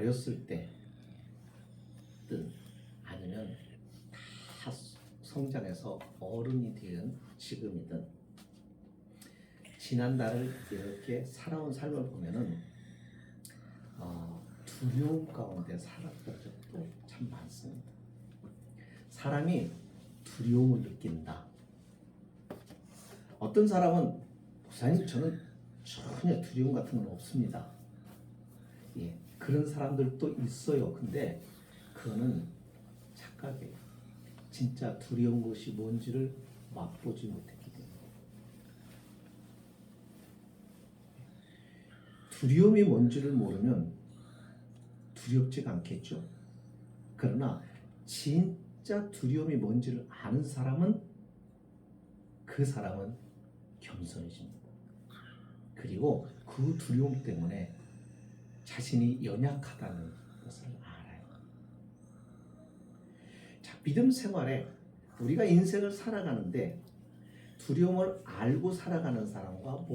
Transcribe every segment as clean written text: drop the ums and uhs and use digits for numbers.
어렸을 때든 아니면 다 성장해서 어른이 된 지금이든 지난달을 이렇게 살아온 삶을 보면은 두려움 가운데 살았던 적도 참 많습니다. 사람이 두려움을 느낀다. 어떤 사람은 목사님 저는 전혀 두려움 같은 건 없습니다. 예, 그런 사람들도 있어요. 근데 그거는 착각이에요. 진짜 두려운 것이 뭔지를 맛보지 못했기 때문에. 두려움이 뭔지를 모르면 두렵지가 않겠죠. 그러나 진짜 두려움이 뭔지를 아는 사람은 그 사람은 겸손해집니다. 그리고 그 두려움 때문에 자신이 연약하다는 것을 알아요. 자, 믿음 생활에 우리가 인생을 살아가는데 두려움을 알고 살아가는 사람과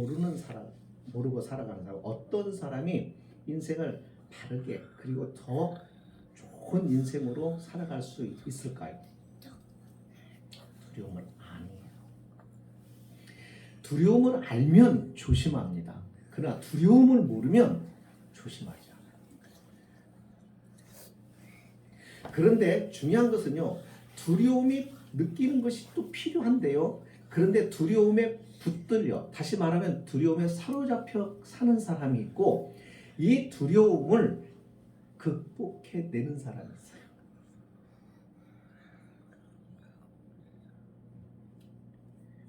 모르고 살아가는 사람, 어떤 사람이 인생을 바르게 그리고 더 좋은 인생으로 살아갈 수 있을까요? 두려움을 아니에요. 두려움을 알면 조심합니다. 그러나 두려움을 모르면 조심하지 않아요. 그런데 중요한 것은요, 두려움이 느끼는 것이 또 필요한데요. 그런데 두려움에 붙들려, 다시 말하면 두려움에 사로잡혀 사는 사람이 있고, 이 두려움을 극복해내는 사람이 있어요.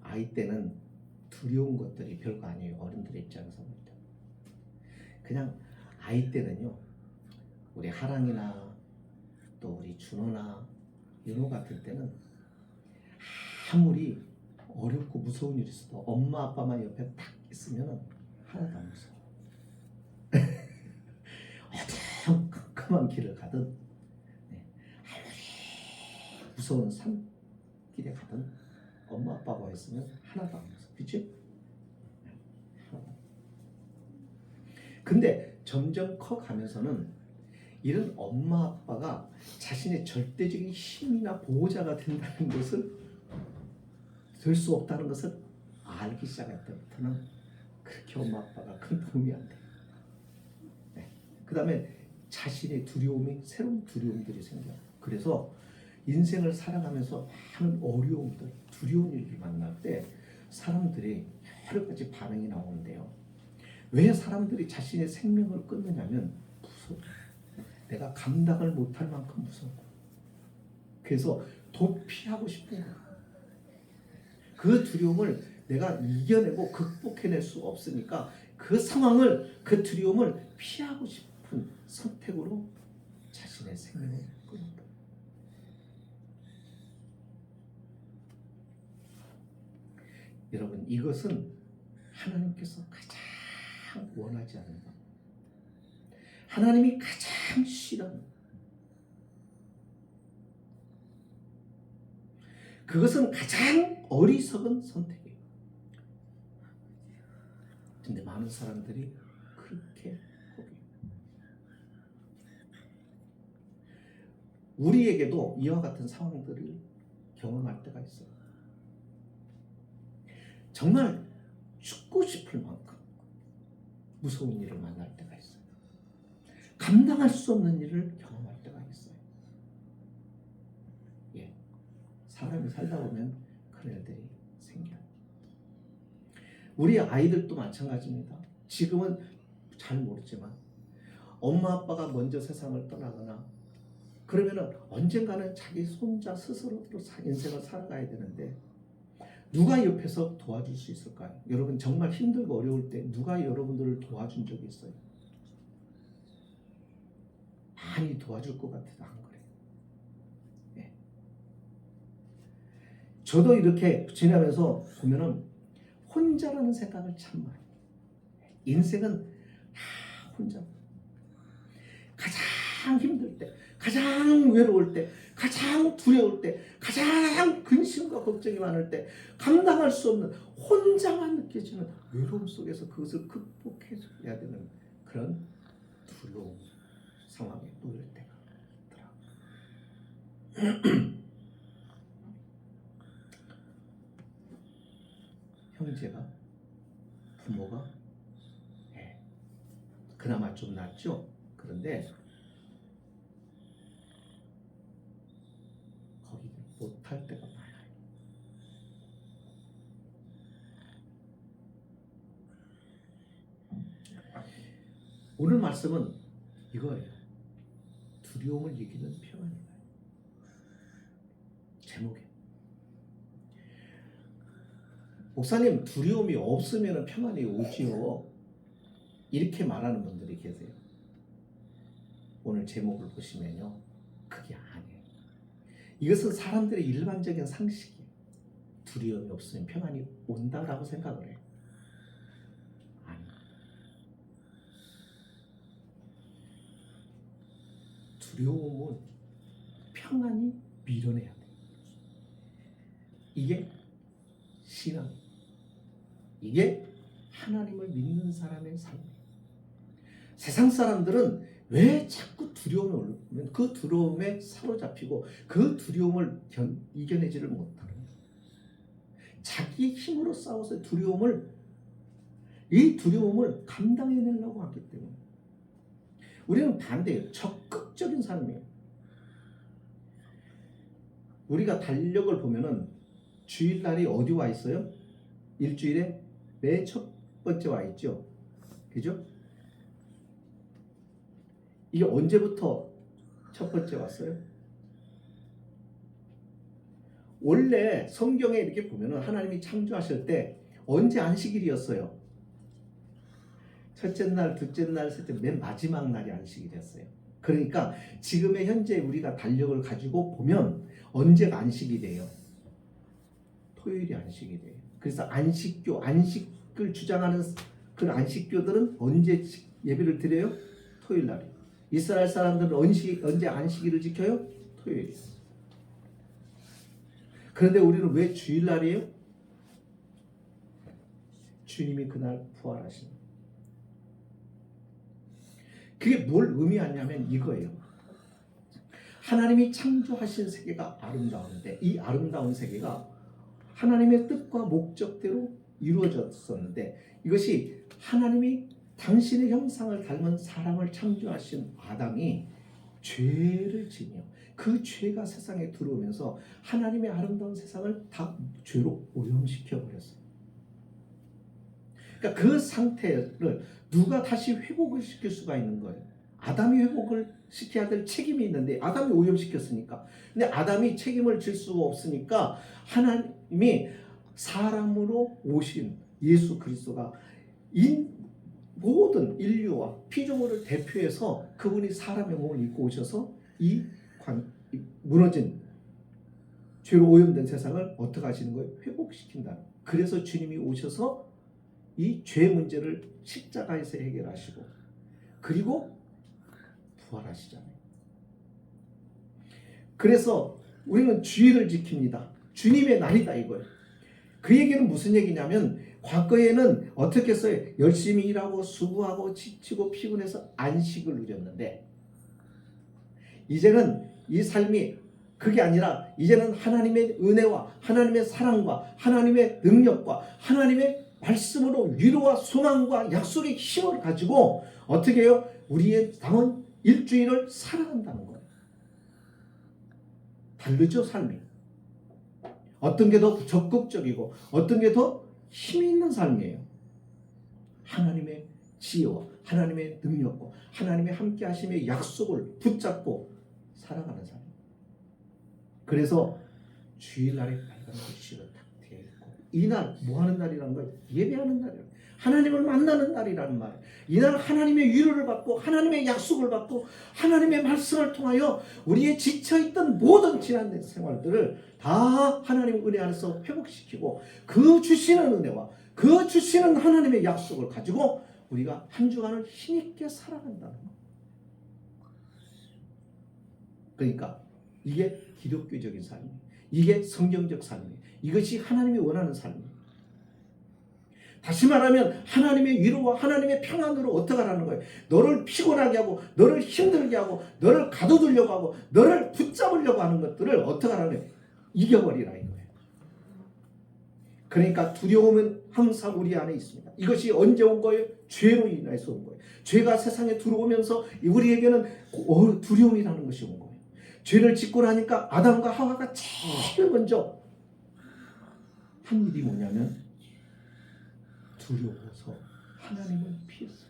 아이 때는 두려운 것들이 별거 아니에요. 어른들의 입장에서 볼 때. 그냥 아이 때는요, 우리 하랑이나 또 우리 준호나 윤호 같은 때는 아무리 어렵고 무서운 일이 있어도 엄마 아빠만 옆에 딱 있으면 하나도 안 무서워. 어떤 깜깜한 길을 가든 아무리 무서운 산길에 가든 엄마 아빠가 있으면 하나도 안 무서워. 그치? 근데 점점 커가면서는 이런 엄마 아빠가 자신의 절대적인 힘이나 보호자가 된다는 것을 될 수 없다는 것을 알기 시작할 때부터는 그렇게 엄마 아빠가 큰 도움이 안 돼요. 네. 그 다음에 자신의 두려움이 새로운 두려움들이 생겨요. 그래서 인생을 살아가면서 많은 어려움들, 두려운 일을 만날 때 사람들이 여러 가지 반응이 나오는데요. 왜 사람들이 자신의 생명을 끊느냐면 무서워. 내가 감당을 못할 만큼 무서워. 그래서 도피하고 싶은 거야. 그 두려움을 내가 이겨내고 극복해낼 수 없으니까 그 상황을, 그 두려움을 피하고 싶은 선택으로 자신의 생명을 끊는다. 여러분, 이것은 하나님께서 가장 원하지 않는 것, 하나님이 가장 싫어하는 것, 그것은 가장 어리석은 선택이에요. 근데 많은 사람들이 그렇게 포기해요. 우리에게도 이와 같은 상황들을 경험할 때가 있어요. 정말 죽고 싶을 만큼 무서운 일을 만날 때가 있어요. 감당할 수 없는 일을 경험할 때가 있어요. 예, 사람이 살다 보면 그런 일들이 생겨요. 우리 아이들도 마찬가지입니다. 지금은 잘 모르지만 엄마 아빠가 먼저 세상을 떠나거나 그러면은 언젠가는 자기 손자 스스로 인생을 살아가야 되는데 누가 옆에서 도와줄 수 있을까요? 여러분, 정말 힘들고 어려울 때 누가 여러분들을 도와준 적이 있어요? 많이 도와줄 것 같아도 안 그래요. 네. 저도 이렇게 지나면서 보면은 혼자라는 생각을 참 많이 해요. 인생은 다 혼자. 가장 힘들 때, 가장 외로울 때, 가장 두려울 때, 가장 근심과 걱정이 많을 때 감당할 수 없는 혼자만 느껴지는 외로움 속에서 그것을 극복해야 되는 그런 두려움 상황에 놓일 때가 있더라. 형제가 부모가 그나마 좀 낫죠. 그런데 거기 못할 때가 많아요. 오늘 말씀은 이거예요. 두려움을 이기는 평안이에요. 제목에 목사님, 두려움이 없으면 평안이 오지요. 이렇게 말하는 분들이 계세요. 오늘 제목을 보시면요, 그게 아니에요. 이것은 사람들의 일반적인 상식이에요. 두려움이 없으면 평안이 온다라고 생각을 해요. 아니, 두려움은 평안이 밀어내야 돼요. 이게 신앙, 이게 하나님을 믿는 사람의 삶이에요. 세상 사람들은 왜 자꾸 두려움이 오면 그 두려움에 사로잡히고 그 두려움을 이겨내지를 못하는 거예요. 자기 힘으로 싸워서 이 두려움을 감당해내려고 하기 때문에 우리는 반대예요. 적극적인 삶이에요. 우리가 달력을 보면은 주일날이 어디 와 있어요? 일주일에 맨 첫 번째 와 있죠. 그죠? 이게 언제부터 첫 번째 왔어요? 원래 성경에 이렇게 보면은 하나님이 창조하실 때 언제 안식일이었어요? 첫째 날, 둘째 날, 셋째, 맨 마지막 날이 안식일이었어요. 그러니까 지금의 현재 우리가 달력을 가지고 보면 언제가 안식일이에요? 토요일이 안식일이에요. 그래서 안식을 주장하는 그 안식교들은 언제 예배를 드려요? 토요일 날이에요. 이스라엘 사람들은 언제 안식일을 지켜요? 토요일이에요. 그런데 우리는 왜 주일날이에요? 주님이 그날 부활하신. 그게 뭘 의미하냐면 이거예요. 하나님이 창조하신 세계가 아름다운데 이 아름다운 세계가 하나님의 뜻과 목적대로 이루어졌었는데 이것이 하나님이 당신의 형상을 닮은 사람을 창조하신 아담이 죄를 지며 그 죄가 세상에 들어오면서 하나님의 아름다운 세상을 다 죄로 오염시켜 버렸어요. 그러니까 그 상태를 누가 다시 회복을 시킬 수가 있는 거예요. 아담이 회복을 시켜야 될 책임이 있는데 아담이 오염시켰으니까. 근데 아담이 책임을 질 수가 없으니까 하나님이 사람으로 오신 예수 그리스도가 모든 인류와 피조물을 대표해서 그분이 사람의 몸을 입고 오셔서 이 무너진 죄로 오염된 세상을 어떻게 하시는 거예요? 회복시킨다. 그래서 주님이 오셔서 이 죄 문제를 십자가에서 해결하시고 그리고 부활하시잖아요. 그래서 우리는 주일을 지킵니다. 주님의 날이다 이거예요. 그 얘기는 무슨 얘기냐면 과거에는 어떻게 했어요? 열심히 일하고 수고하고 지치고 피곤해서 안식을 누렸는데 이제는 이 삶이 그게 아니라 이제는 하나님의 은혜와 하나님의 사랑과 하나님의 능력과 하나님의 말씀으로 위로와 소망과 약속의 힘을 가지고 어떻게 해요? 우리의 남은 일주일을 살아간다는 거예요. 다르죠, 삶이. 어떤 게 더 적극적이고 어떤 게 더 힘이 있는 삶이에요. 하나님의 지혜와 하나님의 능력과 하나님의 함께 하심의 약속을 붙잡고 살아가는 삶. 그래서 주일날에 빨간 글씨로 딱 되어 있고 이날 뭐 하는 날이라는 거예요? 예배하는 날이에요. 하나님을 만나는 날이라는 말이에요. 이날 하나님의 위로를 받고 하나님의 약속을 받고 하나님의 말씀을 통하여 우리의 지쳐있던 모든 지난 생활들을 다 하나님의 은혜 안에서 회복시키고 그 주시는 은혜와 그 주시는 하나님의 약속을 가지고 우리가 한 주간을 힘있게 살아간다는 거예요. 그러니까 이게 기독교적인 삶이에요. 이게 성경적 삶이에요. 이것이 하나님이 원하는 삶이에요. 다시 말하면 하나님의 위로와 하나님의 평안으로 어떻게 하라는 거예요? 너를 피곤하게 하고 너를 힘들게 하고 너를 가둬두려고 하고 너를 붙잡으려고 하는 것들을 어떻게 하라는 거예요? 이겨버리라 이거예요. 그러니까 두려움은 항상 우리 안에 있습니다. 이것이 언제 온 거예요? 죄로 인해서 온 거예요. 죄가 세상에 들어오면서 우리에게는 두려움이라는 것이 온 거예요. 죄를 짓고 나니까 아담과 하와가 제일 먼저 한 일이 뭐냐면 두려워서 하나님을 피했어요.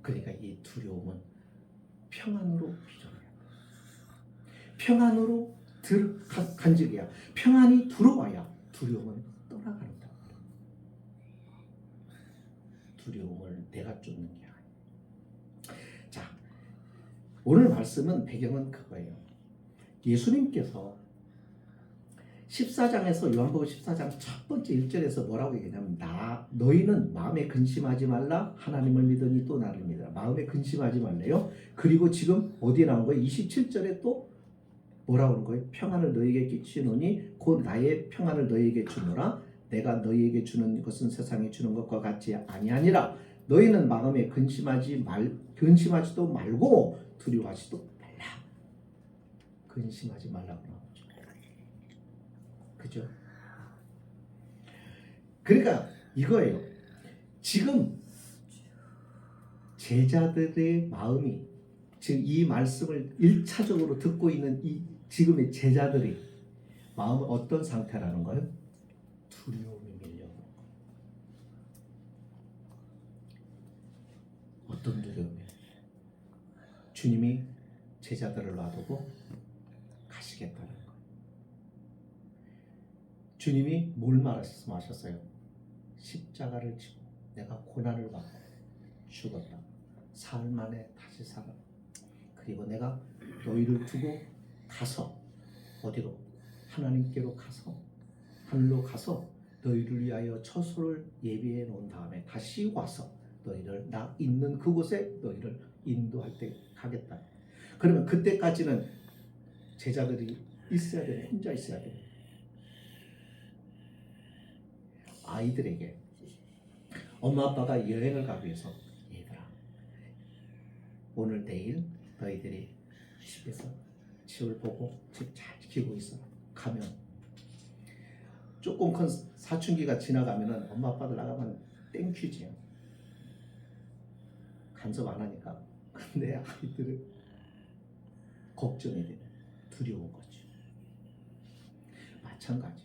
그러니까 이 두려움은 평안으로 비전해야 돼. 평안으로 간직해야, 평안이 들어와야 두려움은 떠나간다. 두려움을 내가 쫓는 게 아니야. 자, 오늘 말씀은 배경은 그거예요. 예수님께서 14장에서 요한복음 14장 첫 번째 1절에서 뭐라고 얘기하냐면 너희는 마음에 근심하지 말라. 하나님을 믿으니 또 나를 믿으라. 마음에 근심하지 말래요. 그리고 지금 어디에 나온 거예요? 27절에 또 뭐라고 하는 거예요? 평안을 너희에게 끼치노니 곧 나의 평안을 너희에게 주노라. 내가 너희에게 주는 것은 세상에 주는 것과 같지 아니하니라. 너희는 마음에 근심하지도 말고 두려워하지도 말라. 근심하지 말라고 나오죠. 그죠? 그러니까 이거예요. 지금 제자들의 마음이, 지금 이 말씀을 1차적으로 듣고 있는 이 지금의 제자들이 마음은 어떤 상태라는 거예요? 두려움이 밀려오는 거예요. 어떤 두려움이에요? 주님이 제자들을 놔두고 가시겠다는 거예요. 주님이 뭘 말씀하셨어요? 십자가를 지고 내가 고난을 받고 죽었다. 사흘 만에 다시 살아. 그리고 내가 너희를 두고 가서 어디로? 하나님께로 가서 하늘로 가서 너희를 위하여 처소를 예비해 놓은 다음에 다시 와서 너희를 나 있는 그곳에 너희를 인도할 때 가겠다. 그러면 그때까지는 제자들이 있어야 되는, 혼자 있어야 되는. 아이들에게 엄마 아빠가 여행을 가기 위해서 얘들아 오늘 내일 너희들이 집을 보고 집 잘 지키고 있어. 가면 조금 큰 사춘기가 지나가면은 엄마 아빠들 나가면 땡큐지요. 간섭 안 하니까. 근데 아이들은 걱정이 돼. 두려운 거지. 마찬가지.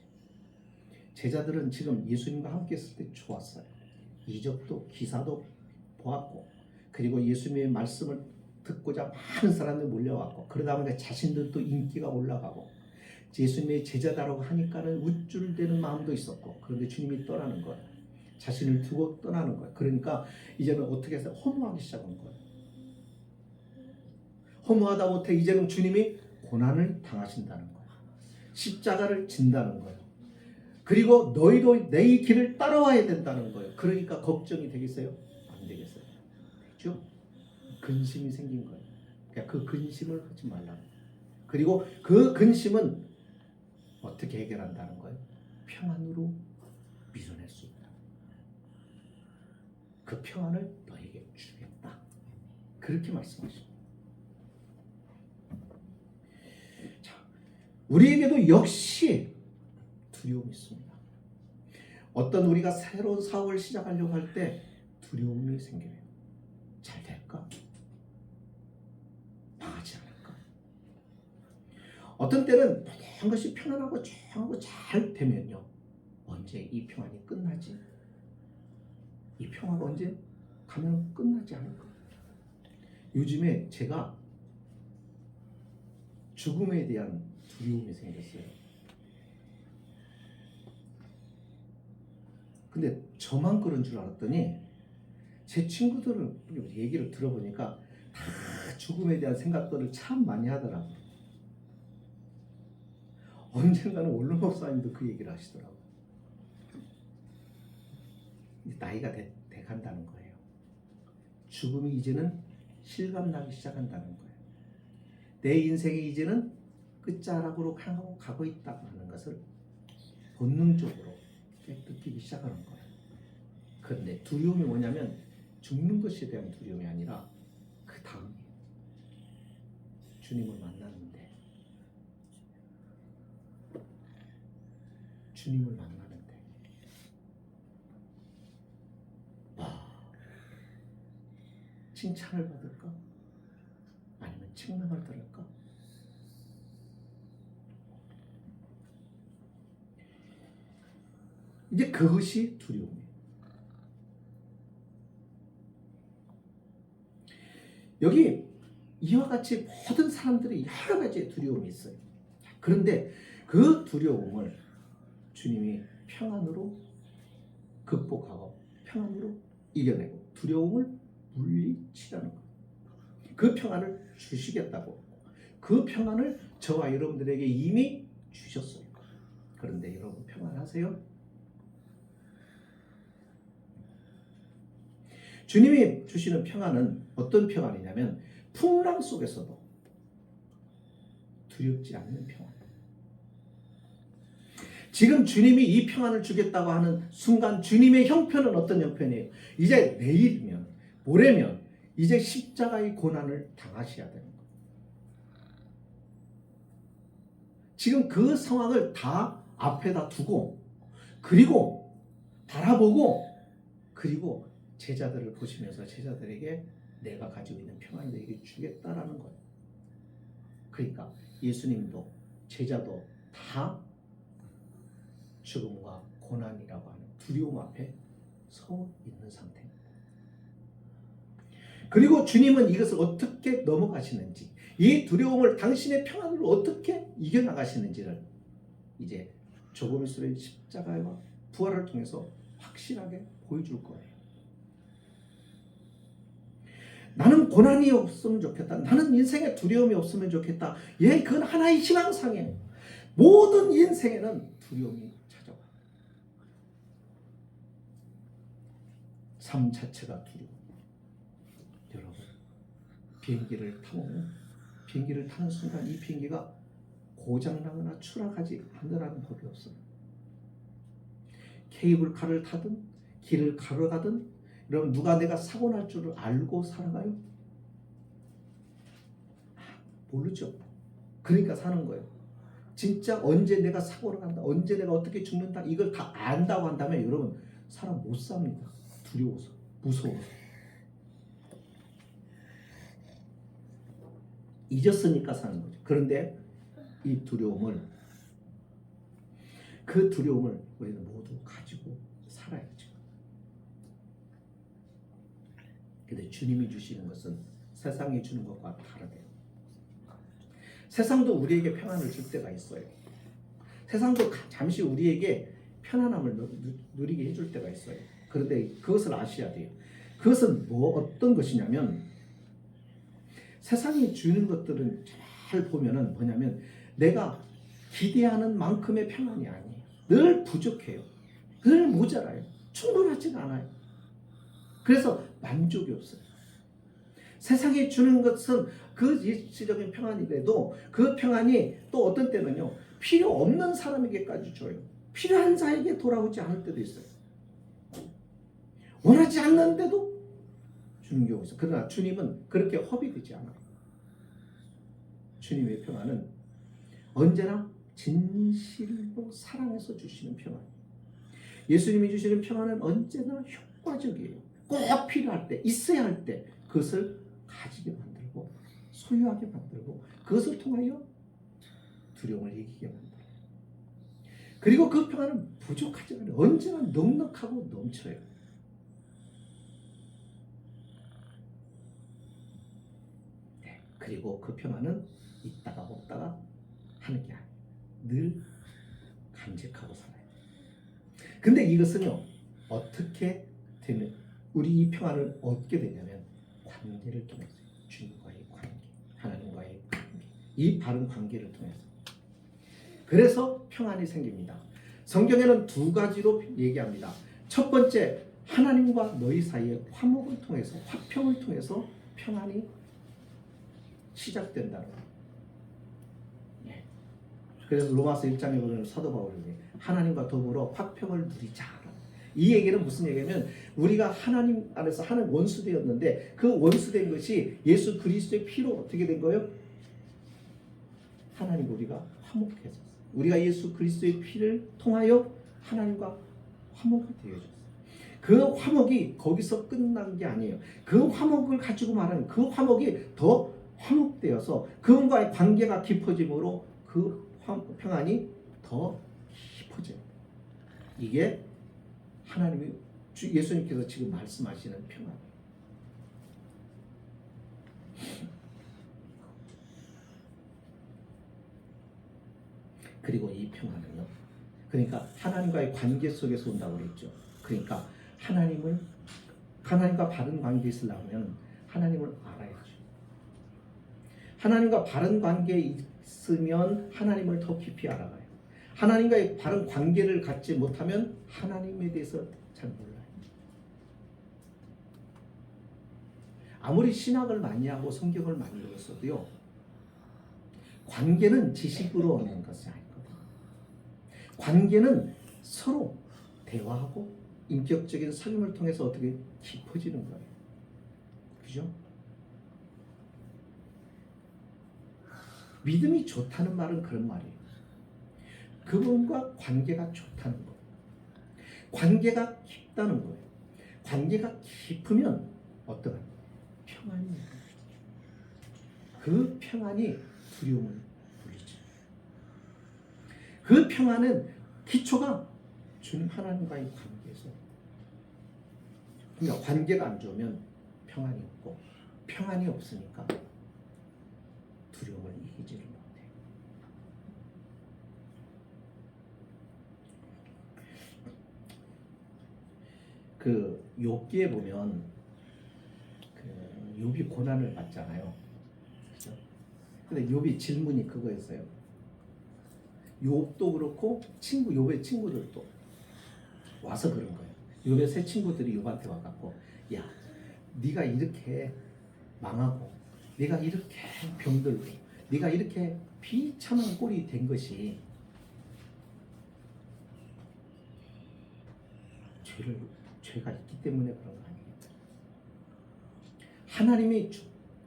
제자들은 지금 예수님과 함께 있을 때 좋았어요. 이적도 기사도 보았고, 그리고 예수님의 말씀을 듣고자 많은 사람들이 몰려왔고, 그러다 보니까 자신들도 인기가 올라가고, 예수님의 제자다라고 하니까는 우쭐대는 마음도 있었고, 그런데 주님이 떠나는 거예요. 자신을 두고 떠나는 거예요. 그러니까 이제는 어떻게 해서 허무하기 시작한 거예요. 허무하다 못해 이제는 주님이 고난을 당하신다는 거예요. 십자가를 진다는 거예요. 그리고 너희도 내 길을 따라와야 된다는 거예요. 그러니까 걱정이 되겠어요? 안 되겠어요. 되죠? 근심이 생긴 거예요. 그러니까 그 근심을 하지 말라고. 그리고 그 근심은 어떻게 해결한다는 거예요? 평안으로 밀어낼 수 있다. 그 평안을 너에게 주겠다. 그렇게 말씀하십니다. 자, 우리에게도 역시 두려움이 있습니다. 어떤 우리가 새로운 사업을 시작하려고 할 때 두려움이 생겨요. 잘 될까? 망하지 않을까? 어떤 때는 모든 것이 편안하고 조용하고 잘 되면요, 언제 이 평안이 끝나지? 이 평화가 언제 가면 끝나지 않을까? 요즘에 제가 죽음에 대한 두려움이 생겼어요. 근데 저만 그런 줄 알았더니 제 친구들 얘기를 들어보니까 다 죽음에 대한 생각들을 참 많이 하더라고요. 언젠가는 원로 목사님도 그 얘기를 하시더라고요. 나이가 돼 간다는 거예요. 죽음이 이제는 실감나기 시작한다는 거예요. 내 인생이 이제는 끝자락으로 가고 있다고 하는 것을 본능적으로 느끼기 시작하는 거예요. 그런데 두려움이 뭐냐면 죽는 것에 대한 두려움이 아니라 그 다음에 주님을 만나는데 칭찬을 받을까? 아니면 책망을 들을까? 이제 그것이 두려움이에요. 여기 이와 같이 모든 사람들이 여러 가지의 두려움이 있어요. 그런데 그 두려움을 주님이 평안으로 극복하고 평안으로 이겨내고 두려움을 물리치라는 거예요. 그 평안을 주시겠다고, 그 평안을 저와 여러분들에게 이미 주셨어요. 그런데 여러분 평안하세요? 주님이 주시는 평안은 어떤 평안이냐면 풍랑 속에서도 두렵지 않는 평안. 지금 주님이 이 평안을 주겠다고 하는 순간 주님의 형편은 어떤 형편이에요? 이제 내일이면 모레면 이제 십자가의 고난을 당하셔야 되는 거예요. 지금 그 상황을 다 앞에다 두고 그리고 바라보고 그리고 제자들을 보시면서 제자들에게 내가 가지고 있는 평안을 너에게 주겠다라는 거예요. 그러니까 예수님도 제자도 다 죽음과 고난이라고 하는 두려움 앞에 서 있는 상태입니다. 그리고 주님은 이것을 어떻게 넘어가시는지, 이 두려움을 당신의 평안으로 어떻게 이겨나가시는지를 이제 조금 있으면 십자가와 부활을 통해서 확실하게 보여줄 거예요. 나는 고난이 없으면 좋겠다. 나는 인생에 두려움이 없으면 좋겠다. 예, 그건 하나의 희망상이에요. 모든 인생에는 두려움이 찾아와요. 삶 자체가 두려워. 여러분, 비행기를 타는 순간 이 비행기가 고장나거나 추락하지 않으라는 법이 없습니다. 케이블카를 타든 길을 걸어가든 여러분 누가 내가 사고 날 줄을 알고 살아가요? 모르죠. 그러니까 사는 거예요. 진짜 언제 내가 사고를 간다, 언제 내가 어떻게 죽는다 이걸 다 안다고 한다면 여러분 사람 못 삽니다. 두려워서, 무서워서. 잊었으니까 사는 거죠. 그런데 이 두려움을, 그 두려움을 우리는 모두 가지고 살아야죠. 근데 주님이 주시는 것은 세상이 주는 것과 다르대요. 세상도 우리에게 평안을 줄 때가 있어요. 세상도 잠시 우리에게 편안함을 누리게 해줄 때가 있어요. 그런데 그것을 아셔야 돼요. 그것은 어떤 것이냐면 세상이 주는 것들은 잘 보면은 뭐냐면 내가 기대하는 만큼의 평안이 아니에요. 늘 부족해요. 늘 모자라요. 충분하지가 않아요. 그래서 만족이 없어요. 세상이 주는 것은 그 일시적인 평안이라도 그 평안이 또 어떤 때는요 필요 없는 사람에게까지 줘요. 필요한 자에게 돌아오지 않을 때도 있어요. 원하지 않는데도 주는 경우가 있어요. 그러나 주님은 그렇게 허비되지 않아요. 주님의 평안은 언제나 진실로 사랑해서 주시는 평안이에요. 예수님이 주시는 평안은 언제나 효과적이에요. 꼭 필요할 때, 있어야 할 때 그것을 가지게 만들고 소유하게 만들고 그것을 통하여 두려움을 이기게 만들어요. 그리고 그 평안은 부족하지 않아요. 언제나 넉넉하고 넘쳐요. 네, 그리고 그 평안은 있다가 없다가 하는 게 아니에요. 늘 간직하고 살아요. 근데 이것은요 어떻게 되면 우리 이 평안을 얻게 되냐면 관계를 통해서, 주님과의 관계, 하나님과의 관계, 이 바른 관계를 통해서. 그래서 평안이 생깁니다. 성경에는 두 가지로 얘기합니다. 첫 번째, 하나님과 너희 사이의 화목을 통해서, 화평을 통해서 평안이 시작된다는 거예요. 그래서 로마서 1장에 보면 사도 바울이 하나님과 더불어 화평을 누리자. 이 얘기는 무슨 얘기냐면 우리가 하나님 안에서 하는 원수되었는데 그 원수된 것이 예수 그리스도의 피로 어떻게 된 거예요? 하나님 우리가 화목해졌어요. 우리가 예수 그리스도의 피를 통하여 하나님과 화목이 되어졌어요. 그 화목이 거기서 끝난 게 아니에요. 그 화목을 가지고 말하는 그 화목이 더 화목되어서 그분과의 관계가 깊어짐으로 그 평안이 더 깊어져요. 이게 하나님이 예수님께서 지금 말씀하시는 평안이에요. 그리고 이 평안은요. 그러니까 하나님과의 관계 속에서 온다고 그랬죠. 그러니까 하나님과 바른 관계에 있으려면 하나님을 알아야죠. 하나님과 바른 관계에 있으면 하나님을 더 깊이 알아가요. 하나님과의 바른 관계를 갖지 못하면 하나님에 대해서 잘 몰라요. 아무리 신학을 많이 하고 성경을 많이 읽었어도요. 관계는 지식으로 얻는 것이 아니거든요. 관계는 서로 대화하고 인격적인 삶을 통해서 어떻게 깊어지는 거예요. 그죠? 믿음이 좋다는 말은 그런 말이에요. 그분과 관계가 좋다는 거예요. 관계가 깊다는 거예요. 관계가 깊으면 어떠한 평안이 그 평안이 두려움을 불리죠. 그 평안은 기초가 주님 하나님과의 관계에서. 그러니까 관계가 안 좋으면 평안이 없고 평안이 없으니까 두려움을 이기지를 못해요. 그 욥기에 보면 그 욥이 고난을 받잖아요. 그죠? 근데 욥이 질문이 그거였어요. 욥도 그렇고 욥의 친구들도 와서 그런 거예요. 욥의 세 친구들이 욥한테 와갖고 야, 네가 이렇게 망하고 네가 이렇게 병들고 네가 이렇게 비참한 꼴이 된 것이 죄가 있기 때문에 그런 거 아니겠다. 하나님이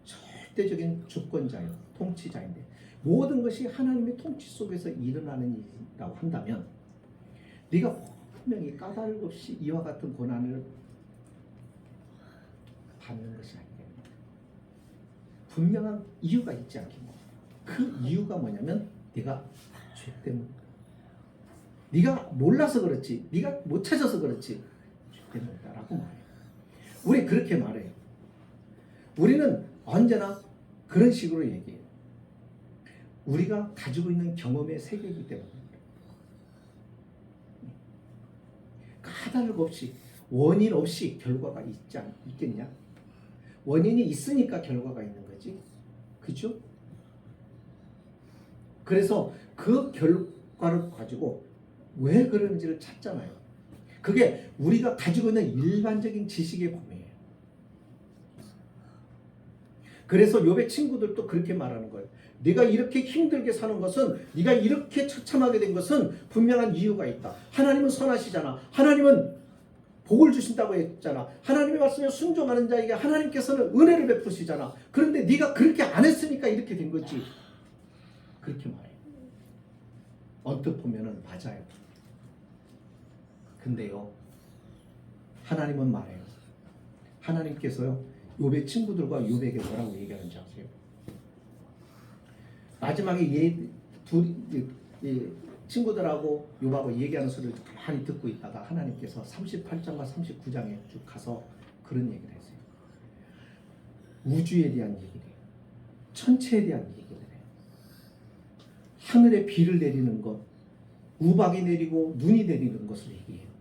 절대적인 주권자예요. 통치자인데 모든 것이 하나님의 통치 속에서 일어나는 일이라고 한다면 네가 분명히 까닭 없이 이와 같은 고난을 받는 것이 아니겠습니까? 분명한 이유가 있지 않겠냐. 그 이유가 뭐냐면 네가 죄 때문이다. 네가 몰라서 그렇지, 네가 못 찾아서 그렇지, 죄 때문이다라고 말해요. 우리 그렇게 말해요. 우리는 언제나 그런 식으로 얘기해요. 우리가 가지고 있는 경험의 세계이기 때문입니다. 까닭 없이 원인 없이 결과가 있겠냐? 원인이 있으니까 결과가 있는 거지, 그죠? 그래서 그 결과를 가지고 왜 그런지를 찾잖아요. 그게 우리가 가지고 있는 일반적인 지식의 범위예요. 그래서 욥의 친구들도 그렇게 말하는 거예요. 네가 이렇게 힘들게 사는 것은, 네가 이렇게 처참하게 된 것은 분명한 이유가 있다. 하나님은 선하시잖아. 하나님은 복을 주신다고 했잖아. 하나님의 말씀에 순종하는 자에게 하나님께서는 은혜를 베푸시잖아. 그런데 네가 그렇게 안 했으니까 이렇게 된 거지. 그렇게 말해요. 언뜻 보면은 맞아요. 근데요, 하나님은 말해요. 하나님께서요, 욥의 친구들과 욥에게 뭐라고 얘기하는지 아세요? 마지막에 친구들하고 욥하고 얘기하는 소리를 가만히 듣고 있다가 하나님께서 38장과 39장에 쭉 가서 그런 얘기를 했어요. 우주에 대한 얘기를 해요. 천체에 대한 얘기를 해요. 하늘에 비를 내리는 것, 우박이 내리고 눈이 내리는 것을 얘기해요.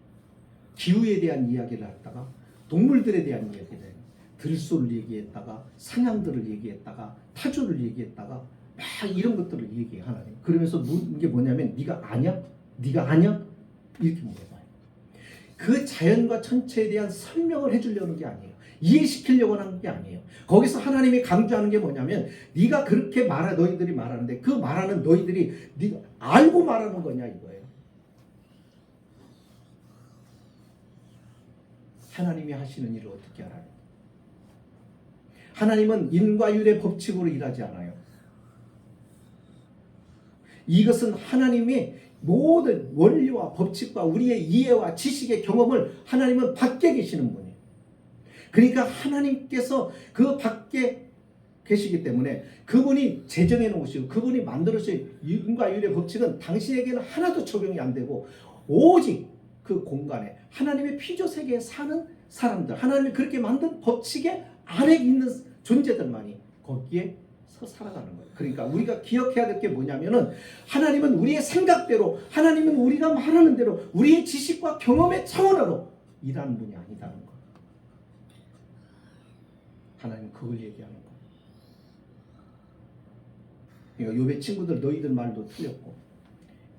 기후에 대한 이야기를 했다가 동물들에 대한 이야기를 해요. 들소를 얘기했다가 사냥들을 얘기했다가 타조를 얘기했다가 막 이런 것들을 얘기해 하나님. 그러면서 이게 뭐냐면 네가 아냐? 네가 아냐? 이렇게 물어봐요. 그 자연과 천체에 대한 설명을 해주려는 게 아니에요. 이해시키려고 하는 게 아니에요. 거기서 하나님이 강조하는 게 뭐냐면 네가 그렇게 너희들이 말하는데 그 말하는 너희들이 네가 알고 말하는 거냐 이거예요. 하나님이 하시는 일을 어떻게 알아요? 하나님은 인과 율의 법칙으로 일하지 않아요. 이것은 하나님이 모든 원리와 법칙과 우리의 이해와 지식의 경험을 하나님은 밖에 계시는 분이에요. 그러니까 하나님께서 그 밖에 계시기 때문에 그분이 제정해 놓으시고 그분이 만들어주신 인과 율의 법칙은 당신에게는 하나도 적용이 안 되고 오직 그 공간에 하나님의 피조 세계에 사는 사람들, 하나님이 그렇게 만든 법칙의 아래에 있는 존재들만이 거기에서 살아가는 거예요. 그러니까 우리가 기억해야 될 게 뭐냐면은 하나님은 우리의 생각대로, 하나님은 우리가 말하는 대로 우리의 지식과 경험의 차원으로 일하는 분이 아니다는 거예요. 하나님 그걸 얘기하는 거예요. 그러니까 욥의 친구들 너희들 말도 틀렸고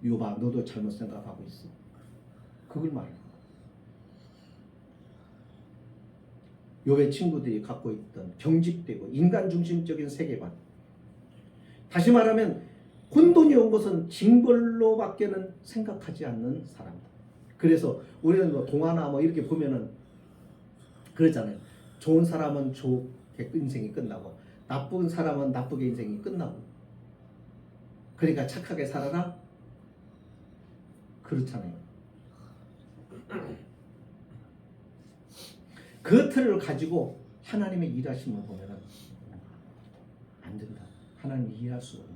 욥아 너도 잘못 생각하고 있어. 그걸 말해요. 욥의 친구들이 갖고 있던 경직되고 인간 중심적인 세계관, 다시 말하면 혼돈이 온 것은 징벌로밖에는 생각하지 않는 사람들. 그래서 우리는 뭐 동화나 뭐 이렇게 보면은 그러잖아요. 좋은 사람은 좋게 인생이 끝나고 나쁜 사람은 나쁘게 인생이 끝나고, 그러니까 착하게 살아라 그렇잖아요. 그 틀을 가지고 하나님의 일하심을 보면은 안 된다. 하나님 이해할 수 없는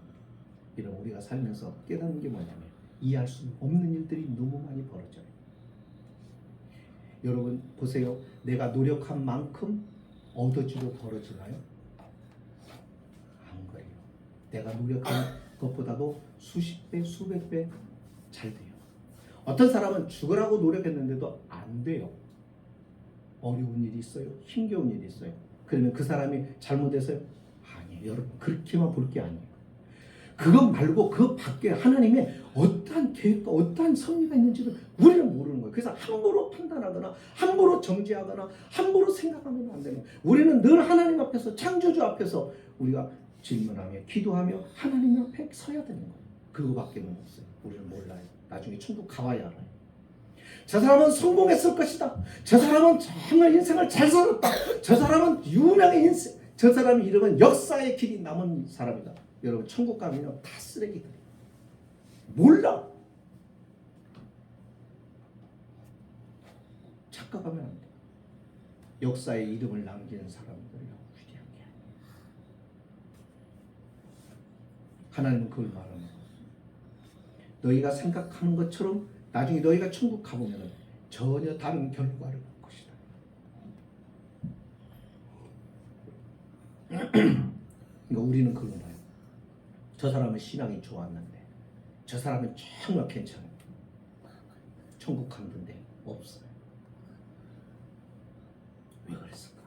이런 우리가 살면서 깨닫는 게 뭐냐면 이해할 수 없는 일들이 너무 많이 벌어져요. 여러분 보세요. 내가 노력한 만큼 얻어지고 벌어지나요? 안 그래요. 내가 노력한 것보다도 수십 배, 수백 배 잘 돼요. 어떤 사람은 죽으라고 노력했는데도 안 돼요. 어려운 일이 있어요. 힘겨운 일이 있어요. 그러면 그 사람이 잘못해서요? 아니에요. 여러분 그렇게만 볼 게 아니에요. 그것 말고 그 밖에 하나님의 어떠한 계획과 어떠한 섭리가 있는지를 우리는 모르는 거예요. 그래서 함부로 판단하거나 함부로 정죄하거나 함부로 생각하면 안 되는 거예요. 우리는 늘 하나님 앞에서, 창조주 앞에서 우리가 질문하며 기도하며 하나님 앞에 서야 되는 거예요. 그거밖에는 없어요. 우리는 몰라요. 나중에 천국 가봐야 알아요. 저 사람은 성공했을 것이다. 저 사람은 정말 인생을 잘 살았다. 저 사람은 유명한 인생, 저 사람의 이름은 역사의 길이 남은 사람이다. 여러분 천국 가면요 다 쓰레기들. 몰라. 착각하면 안 돼. 역사의 이름을 남기는 사람들이라고 위대한 게 아니에요. 하나님은 그걸 말하는 거예요. 너희가 생각하는 것처럼 나중에 너희가 천국 가보면 전혀 다른 결과를 볼 것이다. 그러니까 우리는 그걸 봐요. 저 사람은 신앙이 좋았는데 저 사람은 정말 괜찮아요. 천국 갔는데 없어요. 왜 그랬을까?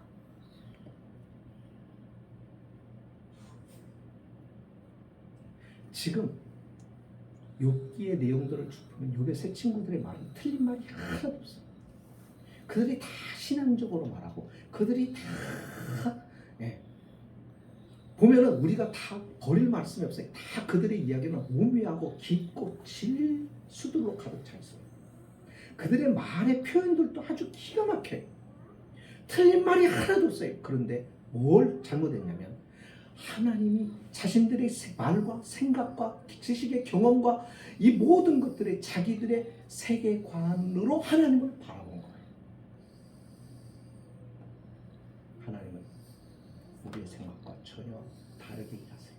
지금 욥기의 내용들을 쭉 보면 욥의 세 친구들의 말은 틀린 말이 하나도 없어요. 그들이 다 신앙적으로 말하고 그들이 다 보면은 우리가 다 버릴 말씀이 없어요. 다 그들의 이야기는 오묘하고 깊고 진수들로 가득 차 있어요. 그들의 말의 표현들도 아주 기가 막혀요. 틀린 말이 하나도 없어요. 그런데 뭘 잘못했냐면 하나님이 자신들의 말과 생각과 지식의 경험과 이 모든 것들의 자기들의 세계관으로 하나님을 바라본 거예요. 하나님은 우리의 생각과 전혀 다르게 일하세요.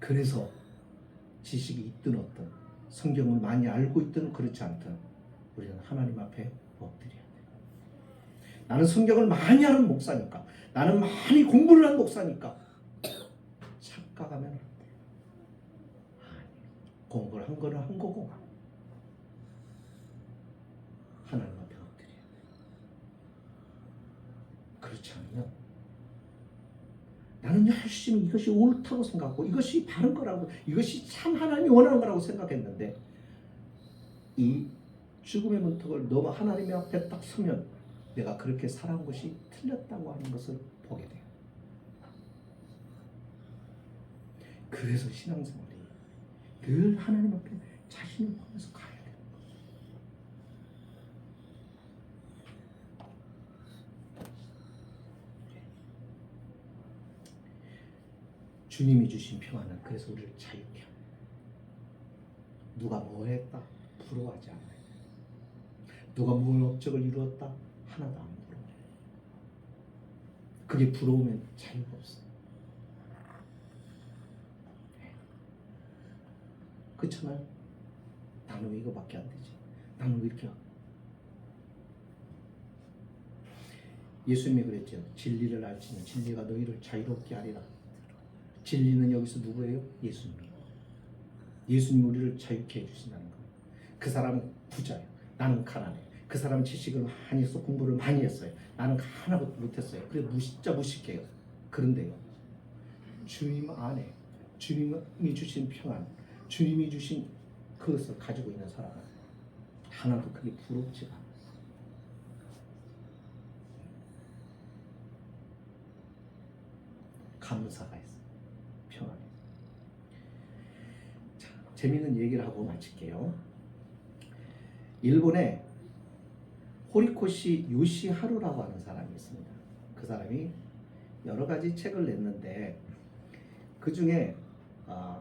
그래서 지식이 있든 어떤 성경을 많이 알고 있든 그렇지 않든 우리는 하나님 앞에 엎드려야 돼요. 나는 성경을 많이 하는 목사니까, 나는 많이 공부를 한 목사니까 착각하면 안 돼요. 아니, 공부를 한 거는 한 거고 하나님 앞에 엎드려야 돼요. 그렇지 않으면 나는 열심히 이것이 옳다고 생각하고 이것이 바른 거라고, 이것이 참 하나님이 원하는 거라고 생각했는데 이 죽음의 문턱을 넘어 하나님 앞에 딱 서면 내가 그렇게 살아온 것이 틀렸다고 하는 것을 보게 돼요. 그래서 신앙생활이 늘 하나님 앞에 자신을 보면서 가야 돼요. 주님이 주신 평안은 그래서 우리를 자유케 합니다. 누가 뭐 했다 부러워하지 않아요. 누가 뭘 업적을 이루었다 하나도 안 부러워요. 그게 부러우면 자유가 없어요. 그렇잖아요. 나는 왜 이거밖에 안 되지? 나는 왜 이렇게 예수님이 그랬죠. 진리를 알지니 진리가 너희를 자유롭게 하리라. 진리는 여기서 누구예요? 예수님이에요. 예수님이 우리를 자유케 해주신다는 거예요. 그 사람은 부자예요. 나는 가난해. 그 사람은 지식을 많이 해서 공부를 많이 했어요. 나는 하나도 못했어요. 그래 진짜 무식해요. 그런데요, 주님 안에 주님이 주신 평안, 주님이 주신 그것을 가지고 있는 사람은 하나도 그게 부럽지가 않아요. 감사가 있어요. 평안해. 자, 재미있는 얘기를 하고 마칠게요. 일본에 호리코시 요시하루라고 하는 사람이 있습니다. 그 사람이 여러 가지 책을 냈는데 그 중에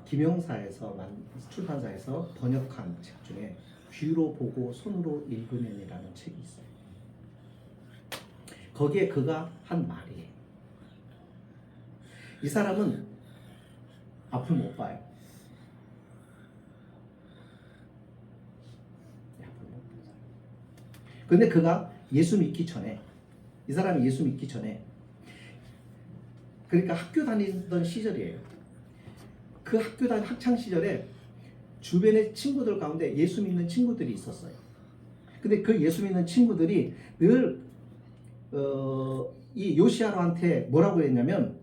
김영사에서 출판사에서 번역한 책 중에 귀로 보고 손으로 읽으면이라는 책이 있어요. 거기에 그가 한 말이에요. 이 사람은 앞을 못 봐요. 앞을 못 봐요. 근데 그가 예수 믿기 전에, 이 사람이 예수 믿기 전에, 그러니까 학교 다니던 시절이에요. 그 학교 다니던 학창 시절에 주변의 친구들 가운데 예수 믿는 친구들이 있었어요. 근데 그 예수 믿는 친구들이 늘 이 요시하루한테 뭐라고 했냐면,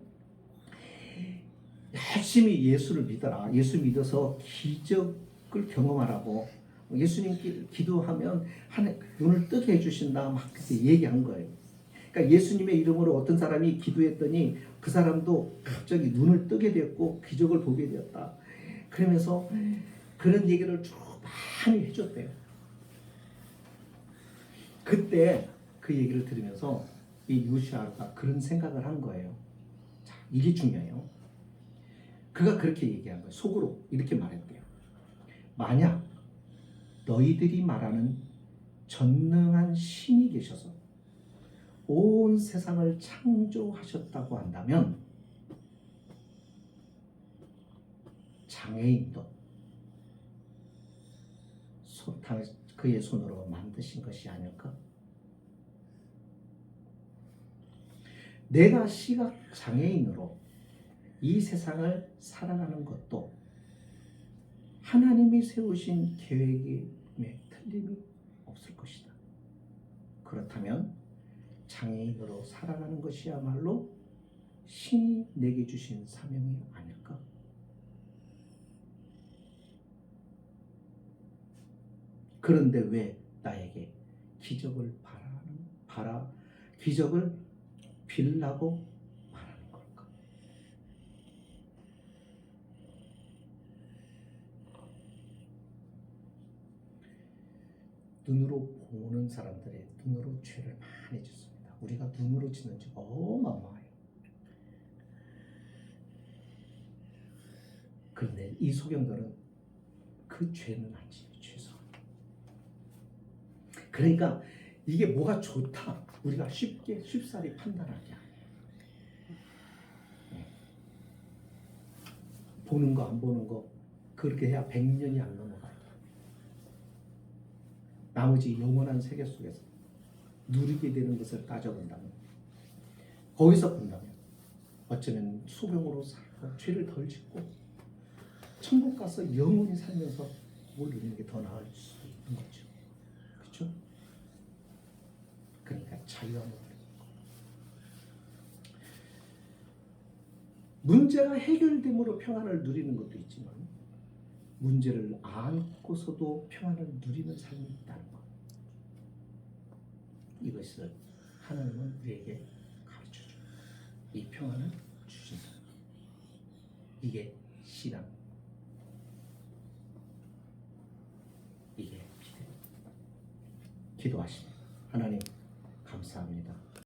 열심히 예수를 믿어라. 예수 믿어서 기적을 경험하라고. 예수님 기도하면 눈을 뜨게 해주신다. 막 그렇게 얘기한 거예요. 그러니까 예수님의 이름으로 어떤 사람이 기도했더니 그 사람도 갑자기 눈을 뜨게 되었고 기적을 보게 되었다. 그러면서 그런 얘기를 쭉 많이 해줬대요. 그때 그 얘기를 들으면서 이 요시하루가 그런 생각을 한 거예요. 자, 이게 중요해요. 그가 그렇게 얘기한 거예요. 속으로 이렇게 말했대요. 만약 너희들이 말하는 전능한 신이 계셔서 온 세상을 창조하셨다고 한다면 장애인도 그의 손으로 만드신 것이 아닐까? 내가 시각 장애인으로 이 세상을 살아가는 것도 하나님이 세우신 계획에 틀림이 없을 것이다. 그렇다면 장애인으로 살아가는 것이야말로 신이 내게 주신 사명이 아닐까? 그런데 왜 나에게 기적을 기적을 빌라고 말하는 걸까? 눈으로 보는 사람들의 눈으로 죄를 많이 짓습니다. 우리가 눈으로 짓는 죄가 어마어마해요. 그런데 이 소경들은 그 죄는 안 지어요. 죄성. 그러니까 이게 뭐가 좋다 우리가 쉽사리 판단하지 않아요. 보는 거 안 보는 거 그렇게 해야 100년이 안 넘어가요. 나머지 영원한 세계 속에서 누리게 되는 것을 따져본다면, 거기서 본다면 어쩌면 소경으로 살고 죄를 덜 짓고 천국 가서 영원히 살면서 뭘 누리는 게 더 나을 수 있는 거죠. 그렇죠? 그러니까 자유함을 누리는 거. 문제가 해결됨으로 평안을 누리는 것도 있지만 문제를 안고서도 평안을 누리는 삶이 있다는 것. 이것을 하나님은 우리에게 가르쳐줘. 이 평안을 주신다. 이게 신앙. 이게 기도하십니다. 하나님 감사합니다.